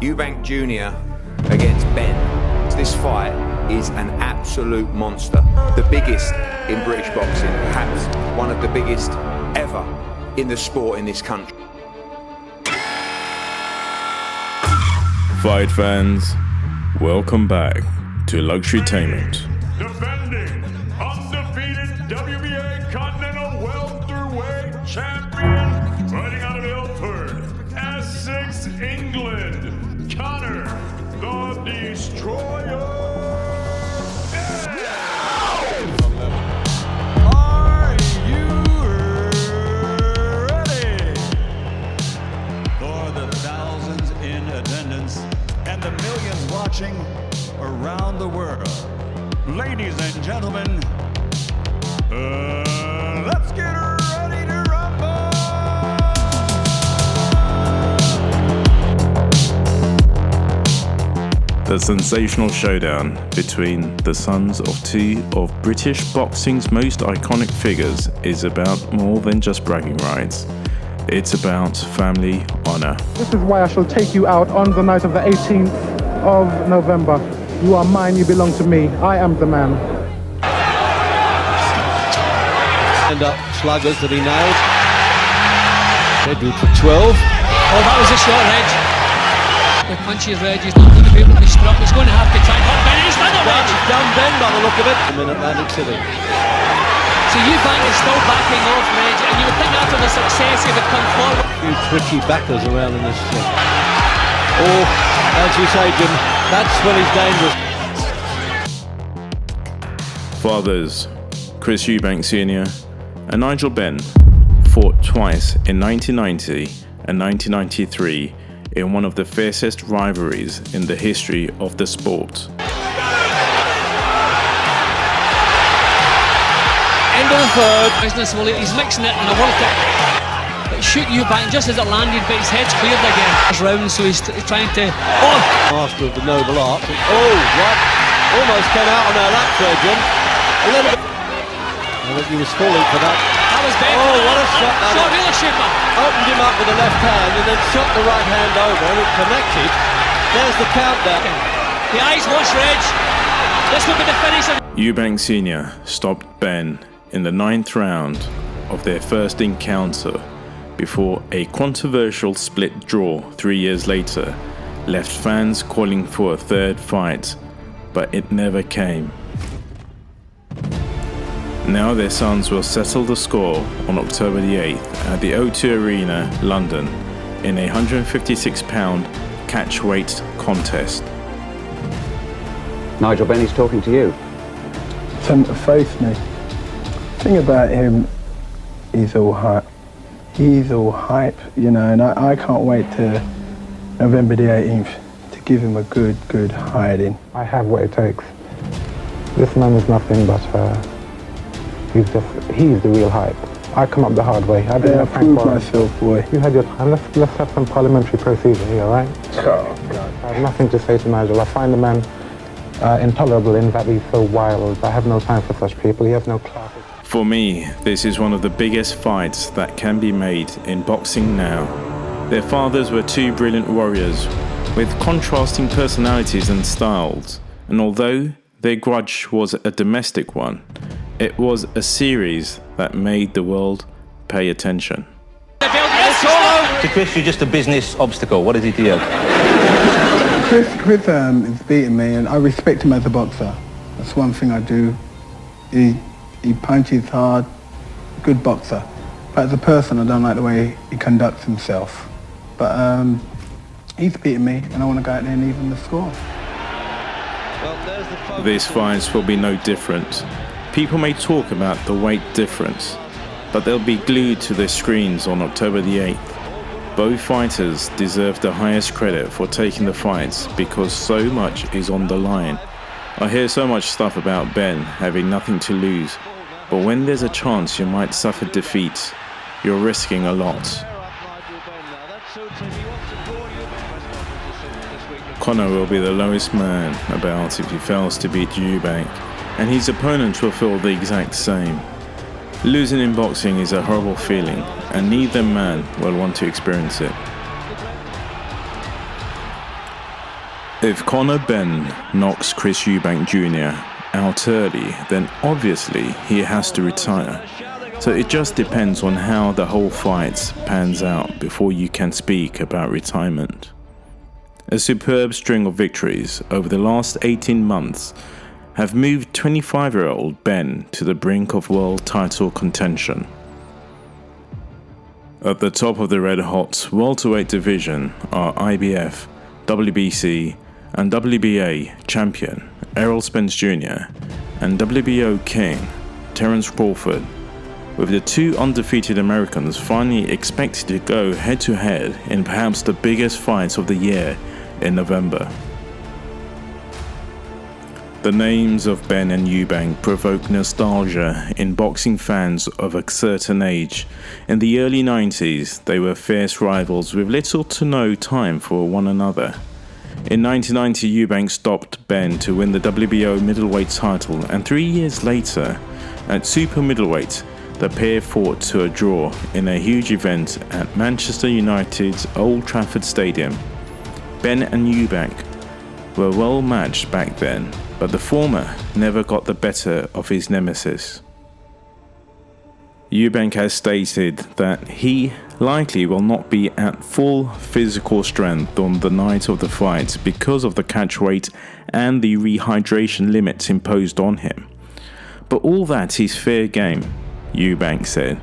Eubank Jr. against Benn. This fight is an absolute monster. The biggest in British boxing, perhaps one of the biggest ever in the sport in this country. Fight fans, welcome back to Luxurytainment. Defending undefeated WBA Continental welterweight champion, fighting out of Ilford, Essex, England, Conor the Destroyer. Are you ready for the thousands in attendance and the millions watching around the world? Ladies and gentlemen, let's get ready to rumble! The sensational showdown between the sons of two of British boxing's most iconic figures is about more than just bragging rights. It's about family honor. This is why I shall take you out on the night of the 18th of November. You are mine, you belong to me. I am the man. End up sluggers that he nailed. Edward for 12. Oh, that was a short edge. The punch is Reg, he's not going to be able to be struck. He's going to have to try and hit Ben. He's done it, Reg! He's done Ben by the look of it. I'm in Atlantic City. So Eubank is still backing off Reg, and you would think after the success he would come forward. A few twitchy backers around in this. Oh, as you say, Jim, that's when he's dangerous. Fathers, Chris Eubank Sr. and Nigel Benn fought twice in 1990 and 1993 in one of the fiercest rivalries in the history of the sport. End of the third. Business, well, he's mixing it in a World Cup. But shoot Eubank just as it landed, but his head's cleared again. It's round, so he's trying to. Oh! Master of the noble art. Oh, right. Almost came out on our lap there, Jim. A little bit. I think he was falling for that. That was Ben. Oh, what a shot that Shot is. really super. Opened him up with the left hand and then shot the right hand over and it connected. There's the countdown. The eyes watch Reg. This will be the finish of. Eubank Sr. stopped Benn in the 9th round of their first encounter before a controversial split draw 3 years later left fans calling for a third fight, but it never came. Now their sons will settle the score on October the 8th at the O2 Arena, London, in a 156-pound catchweight contest. Nigel Benn is talking to you. Centre face me. The thing about him, he's all hype. He's all hype, you know, and I can't wait to November the 18th to give him a good hiding. I have what it takes. This man is nothing but he's the real hype. I come up the hard way. I prove myself, boy. You had your time. Let's have some parliamentary procedure here, all right? Oh, God. I have nothing to say to Nigel. I find the man intolerable in that he's so wild. I have no time for such people. He has no class. For me, this is one of the biggest fights that can be made in boxing now. Their fathers were two brilliant warriors with contrasting personalities and styles, and although their grudge was a domestic one, it was a series that made the world pay attention. To Chris, you're just a business obstacle. What is he to you? Chris is beating me, and I respect him as a boxer. That's one thing I do. He punches hard, good boxer. But as a person, I don't like the way he conducts himself. But he's beating me, and I want to go out there and even the score. These fights will be no different. People may talk about the weight difference, but they'll be glued to their screens on October the 8th. Both fighters deserve the highest credit for taking the fights because so much is on the line. I hear so much stuff about Ben having nothing to lose, but when there's a chance you might suffer defeat, you're risking a lot. Conor will be the lowest man about if he fails to beat Eubank, and his opponent will feel the exact same. Losing in boxing is a horrible feeling, and neither man will want to experience it. If Conor Benn knocks Chris Eubank Jr. out early, then obviously he has to retire. So it just depends on how the whole fight pans out before you can speak about retirement. A superb string of victories over the last 18 months have moved 25-year-old Benn to the brink of world title contention. At the top of the red-hot welterweight division are IBF, WBC and WBA champion Errol Spence Jr. and WBO king Terence Crawford, with the two undefeated Americans finally expected to go head-to-head in perhaps the biggest fight of the year in November. The names of Benn and Eubank provoke nostalgia in boxing fans of a certain age. In the early 90s, they were fierce rivals with little to no time for one another. In 1990, Eubank stopped Benn to win the WBO middleweight title, and 3 years later, at super middleweight, the pair fought to a draw in a huge event at Manchester United's Old Trafford Stadium. Benn and Eubank were well matched back then, but the former never got the better of his nemesis. Eubank has stated that he likely will not be at full physical strength on the night of the fight because of the catchweight and the rehydration limits imposed on him. But all that is fair game, Eubank said.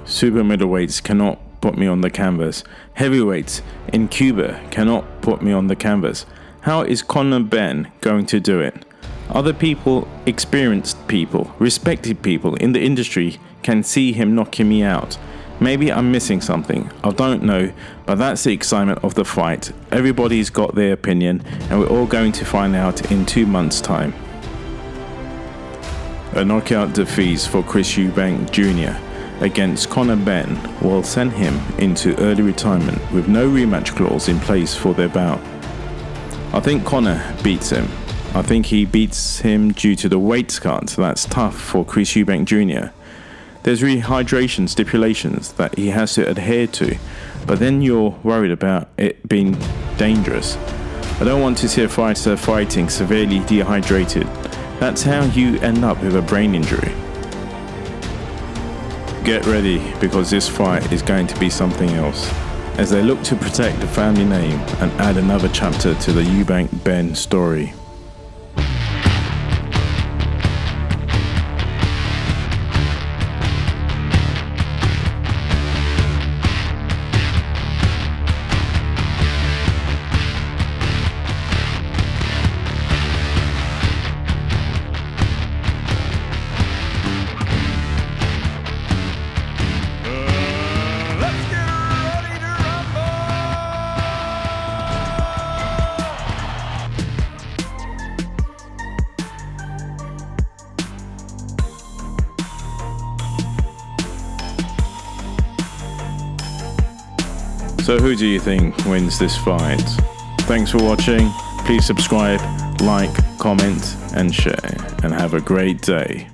Super middleweights cannot put me on the canvas. Heavyweights in Cuba cannot put me on the canvas. How is Conor Benn going to do it? Other people, experienced people, respected people in the industry can see him knocking me out. Maybe I'm missing something, I don't know, but that's the excitement of the fight. Everybody's got their opinion, and we're all going to find out in 2 months' time. A knockout defeat for Chris Eubank Jr. against Conor Benn will send him into early retirement with no rematch clause in place for their bout. I think Conor beats him. I think he beats him due to the weight cut that's tough for Chris Eubank Jr. There's rehydration stipulations that he has to adhere to, but then you're worried about it being dangerous. I don't want to see a fighter fighting severely dehydrated. That's how you end up with a brain injury. Get ready, because this fight is going to be something else, as they look to protect the family name and add another chapter to the Eubank-Benn story. So who do you think wins this fight? Thanks for watching. Please subscribe, like, comment and share, and have a great day.